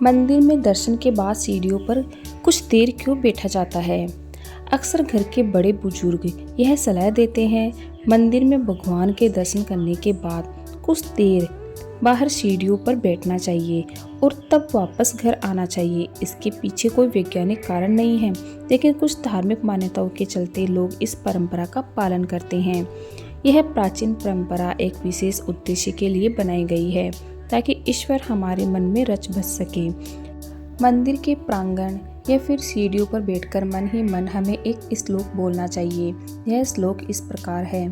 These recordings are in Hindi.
मंदिर में दर्शन के बाद सीढ़ियों पर कुछ देर क्यों बैठा जाता है? अक्सर घर के बड़े बुजुर्ग यह सलाह देते हैं, मंदिर में भगवान के दर्शन करने के बाद कुछ देर बाहर सीढ़ियों पर बैठना चाहिए और तब वापस घर आना चाहिए। इसके पीछे कोई वैज्ञानिक कारण नहीं है, लेकिन कुछ धार्मिक मान्यताओं के चलते लोग इस परंपरा का पालन करते हैं। यह प्राचीन परंपरा एक विशेष उद्देश्य के लिए बनाई गई है, ताकि ईश्वर हमारे मन में रच बस सके। मंदिर के प्रांगण या फिर सीढ़ियों पर बैठकर मन ही मन हमें एक श्लोक बोलना चाहिए। यह श्लोक इस प्रकार है: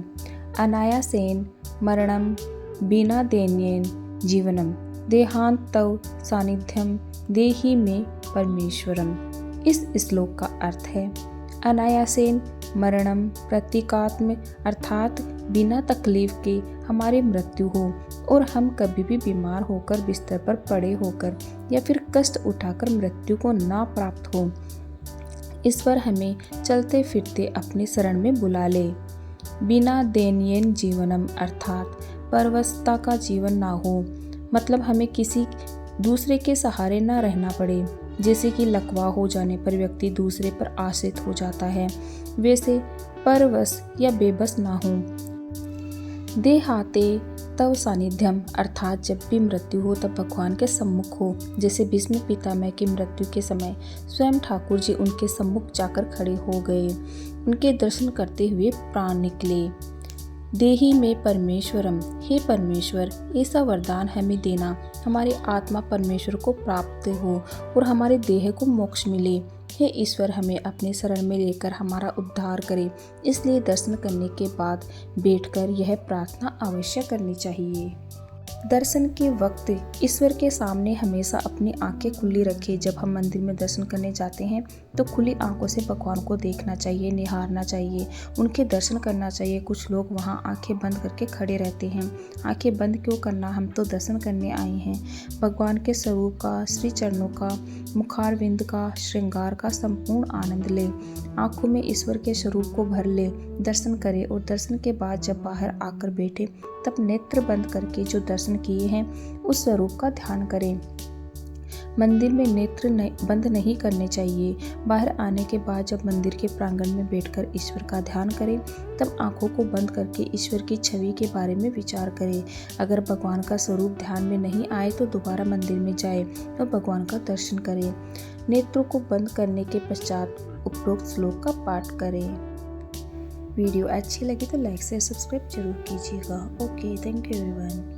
अनायासेन मरणम बिना दैन्येन जीवनम देहांत तव सानिध्यम देहि में परमेश्वरम। इस श्लोक का अर्थ है, अनायासेन मरणम प्रतीकात्म अर्थात बिना तकलीफ के हमारी मृत्यु हो और हम कभी भी बीमार होकर बिस्तर पर पड़े होकर या फिर कष्ट उठाकर मृत्यु को ना प्राप्त हो। ईश्वर हमें चलते फिरते अपने शरण में बुला ले। बिना दैन्येन जीवनम अर्थात परवशता का जीवन ना हो, मतलब हमें किसी दूसरे के सहारे ना रहना पड़े। जैसे कि लकवा हो जाने पर व्यक्ति दूसरे पर आश्रित हो जाता है, वैसे परवश या बेबस ना हो। देहाते तव सानिध्यम अर्थात जब भी मृत्यु हो तब भगवान के सम्मुख हो। जैसे भीष्म पितामह की मृत्यु के समय स्वयं ठाकुर जी उनके सम्मुख जाकर खड़े हो गए, उनके दर्शन करते हुए प्राण निकले। देहि में परमेश्वरम, हे परमेश्वर ऐसा वरदान हमें देना हमारी आत्मा परमेश्वर को प्राप्त हो और हमारे देह को मोक्ष मिले। हे ईश्वर हमें अपने शरण में लेकर हमारा उद्धार करे। इसलिए दर्शन करने के बाद बैठकर यह प्रार्थना अवश्य करनी चाहिए। दर्शन के वक्त ईश्वर के सामने हमेशा अपनी आंखें खुली रखें। जब हम मंदिर में दर्शन करने जाते हैं तो खुली आंखों से भगवान को देखना चाहिए, निहारना चाहिए, उनके दर्शन करना चाहिए। कुछ लोग वहां आंखें बंद करके खड़े रहते हैं। आंखें बंद क्यों करना? हम तो दर्शन करने आए हैं। भगवान के स्वरूप का, श्री चरणों का, मुखारविंद का, श्रृंगार का संपूर्ण आनंद ले। आंखों में ईश्वर के स्वरूप को भर ले, दर्शन करें और दर्शन के बाद जब बाहर आकर बैठे तब नेत्र बंद करके जो दर्शन किए हैं उस स्वरूप का ध्यान करें। मंदिर में नेत्र बंद नहीं करने चाहिए। बाहर आने के बाद जब मंदिर के प्रांगण में बैठकर ईश्वर का ध्यान करें तब आंखों को बंद करके ईश्वर की छवि के बारे में विचार करें। अगर भगवान का स्वरूप ध्यान में नहीं आए तो दोबारा मंदिर में जाए और भगवान का दर्शन करें। नेत्रों को बंद करने के पश्चात उपरोक्त श्लोक का पाठ करें। वीडियो अच्छी लगी तो लाइक से सब्सक्राइब जरूर कीजिएगा। Okay, thank you everyone.